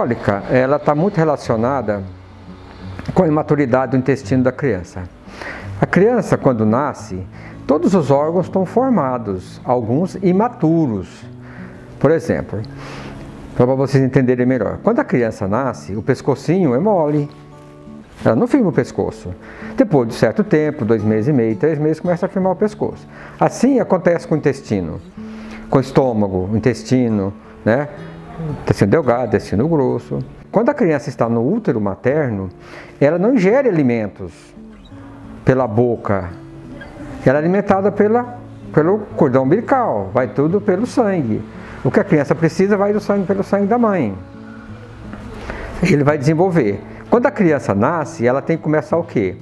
cólica, ela está muito relacionada com a imaturidade do intestino da criança. A criança, quando nasce, todos os órgãos estão formados, alguns imaturos. Por exemplo, para vocês entenderem melhor, quando a criança nasce, o pescocinho é mole, ela não firma o pescoço. Depois de certo tempo, 2 meses e meio, 3 meses, começa a firmar o pescoço. Assim acontece com o intestino, com o estômago, o intestino, né? Intestino delgado, intestino grosso. Quando a criança está no útero materno, ela não ingere alimentos pela boca, ela é alimentada pelo cordão umbilical, vai tudo pelo sangue. O que a criança precisa vai pelo sangue da mãe. Ele vai desenvolver. Quando a criança nasce, ela tem que começar o quê?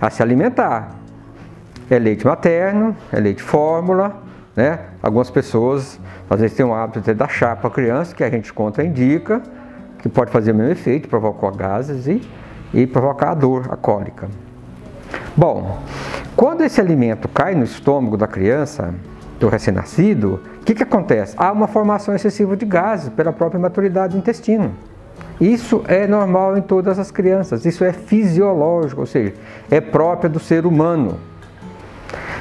A se alimentar. É leite materno, é leite fórmula, né? Algumas pessoas, às vezes, têm o hábito de dar chá para a criança, que a gente contraindica, que pode fazer o mesmo efeito, provocar gases e provocar a dor, a cólica. Bom, quando esse alimento cai no estômago da criança, do recém-nascido, o que acontece? Há uma formação excessiva de gases pela própria maturidade do intestino. Isso é normal em todas as crianças, isso é fisiológico, ou seja, é próprio do ser humano.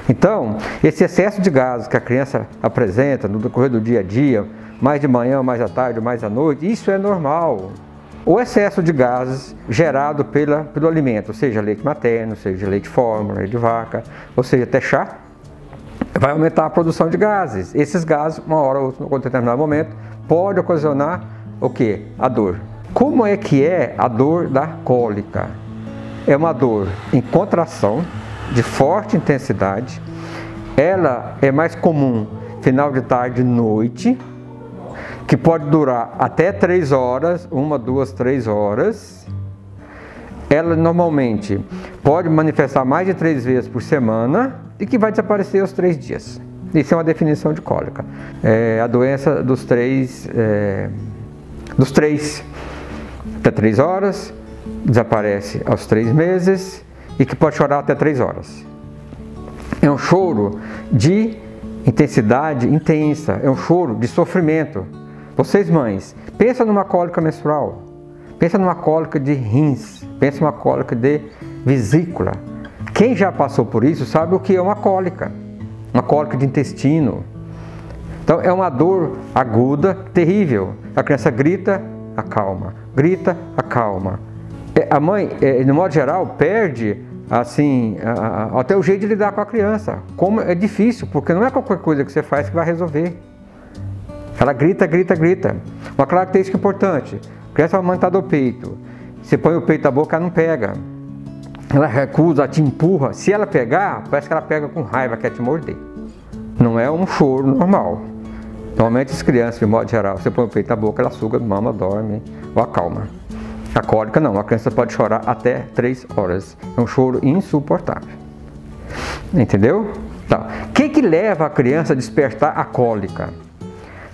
Então, esse excesso de gases que a criança apresenta no decorrer do dia a dia, mais de manhã, mais à tarde, mais à noite, isso é normal. O excesso de gases gerado pelo alimento, seja leite materno, seja leite fórmula, leite de vaca, ou seja, até chá, vai aumentar a produção de gases. Esses gases, uma hora ou outra, em determinado momento, pode ocasionar o quê? A dor. Como é que é a dor da cólica? É uma dor em contração, de forte intensidade. Ela é mais comum final de tarde e noite, que pode durar até 3 horas, 1, 2, 3 horas. Ela normalmente pode manifestar mais de 3 vezes por semana e que vai desaparecer aos 3 dias. Isso é uma definição de cólica. É a doença dos três até 3 horas, desaparece aos 3 meses e que pode chorar até 3 horas. É um choro de intensidade intensa, é um choro de sofrimento. Vocês mães, pensa numa cólica menstrual, pensa numa cólica de rins, pensa numa cólica de vesícula. Quem já passou por isso sabe o que é uma cólica de intestino. Então é uma dor aguda, terrível. A criança grita, acalma, grita, acalma. A mãe, no modo geral, perde assim, até o jeito de lidar com a criança. Como é difícil, porque não é qualquer coisa que você faz que vai resolver. Ela grita, grita, grita. Uma característica importante, a criança vai aumentar do peito. Você põe o peito na boca, ela não pega. Ela recusa, ela te empurra. Se ela pegar, parece que ela pega com raiva, quer te morder. Não é um choro normal. Normalmente as crianças, de modo geral, você põe o peito na boca, ela suga, mama, dorme ou acalma. A cólica não, a criança pode chorar até 3 horas. É um choro insuportável. Entendeu? Então, o que leva a criança a despertar a cólica?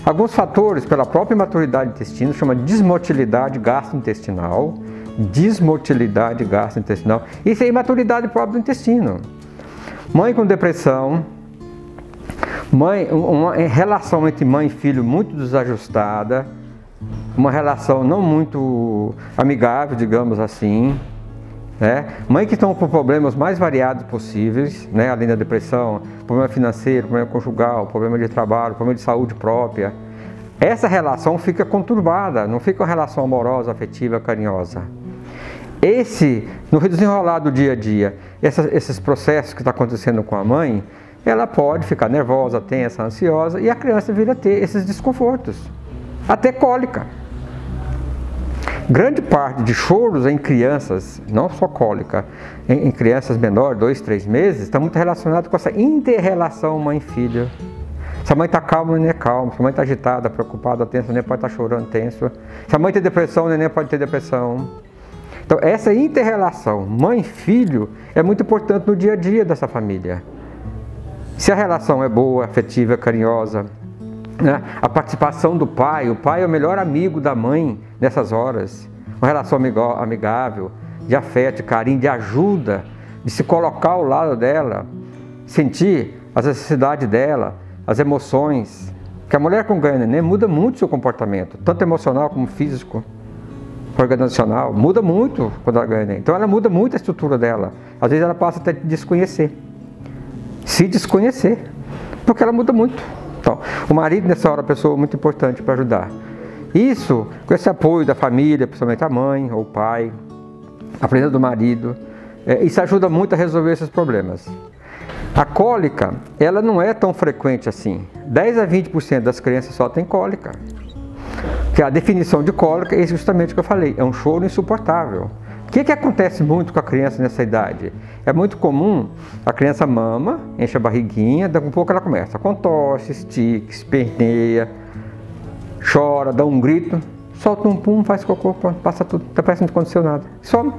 Alguns fatores, pela própria imaturidade do intestino, chama desmotilidade gastrointestinal. Desmotilidade gastrointestinal. Isso é imaturidade própria do intestino. Mãe com depressão, uma relação entre mãe e filho muito desajustada, uma relação não muito amigável, digamos assim, né? Mãe que estão com problemas mais variados possíveis, né? Além da depressão, problema financeiro, problema conjugal, problema de trabalho, problema de saúde própria. Essa relação fica conturbada, não fica uma relação amorosa, afetiva, carinhosa. No desenrolar do dia a dia, esses processos que estão acontecendo com a mãe, ela pode ficar nervosa, tensa, ansiosa, e a criança vir a ter esses desconfortos, até cólica. Grande parte de choros em crianças, não só cólica, em crianças menores, 2, 3 meses, está muito relacionado com essa inter-relação mãe-filha. Se a mãe está calma, o neném é calmo. Se a mãe está agitada, preocupada, tensa, o neném pode estar chorando, tenso. Se a mãe tem depressão, o neném pode ter depressão. Então, essa inter-relação mãe-filho é muito importante no dia a dia dessa família. Se a relação é boa, afetiva, carinhosa, né? A participação do pai, o pai é o melhor amigo da mãe nessas horas. Uma relação amigável, de afeto, de carinho, de ajuda, de se colocar ao lado dela, sentir as necessidades dela, as emoções. Porque a mulher com ganho neném muda muito o seu comportamento, tanto emocional como físico. organizacional, muda muito quando ela ganha neném. Então ela muda muito a estrutura dela. Às vezes ela passa até a desconhecer. Se desconhecer. Porque ela muda muito. Então, o marido nessa hora é uma pessoa muito importante para ajudar. Isso, com esse apoio da família, principalmente a mãe ou o pai, a presença do marido, isso ajuda muito a resolver esses problemas. A cólica, ela não é tão frequente assim. 10 a 20% das crianças só têm cólica. Que a definição de cólica é justamente o que eu falei, é um choro insuportável. O que acontece muito com a criança nessa idade? É muito comum, a criança mama, enche a barriguinha, daqui a pouco ela começa com tosse, estica, esperneia, chora, dá um grito, solta um pum, faz cocô, passa tudo, parece que não aconteceu nada, some.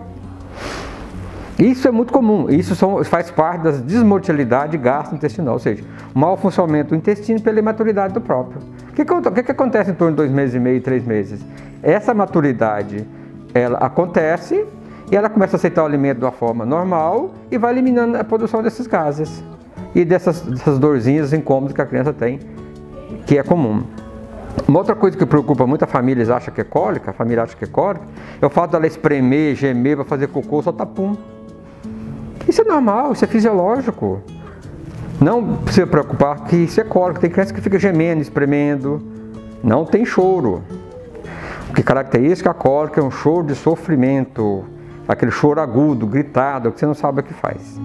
Isso é muito comum, isso faz parte das desmotilidade gastrointestinal, ou seja, o mau funcionamento do intestino pela imaturidade do próprio. O que acontece em torno de 2 meses e meio, 3 meses? Essa maturidade, ela acontece e ela começa a aceitar o alimento de uma forma normal e vai eliminando a produção desses gases e dessas dorzinhas, incômodos que a criança tem, que é comum. Uma outra coisa que preocupa muito a família, eles acham que é cólica, a família acha que é cólica, é o fato dela espremer, gemer para fazer cocô, soltar pum. Isso é normal, isso é fisiológico. Não precisa preocupar que isso é cólica. Tem criança que fica gemendo, espremendo. Não tem choro. O que caracteriza a cólica é um choro de sofrimento. Aquele choro agudo, gritado, que você não sabe o que faz.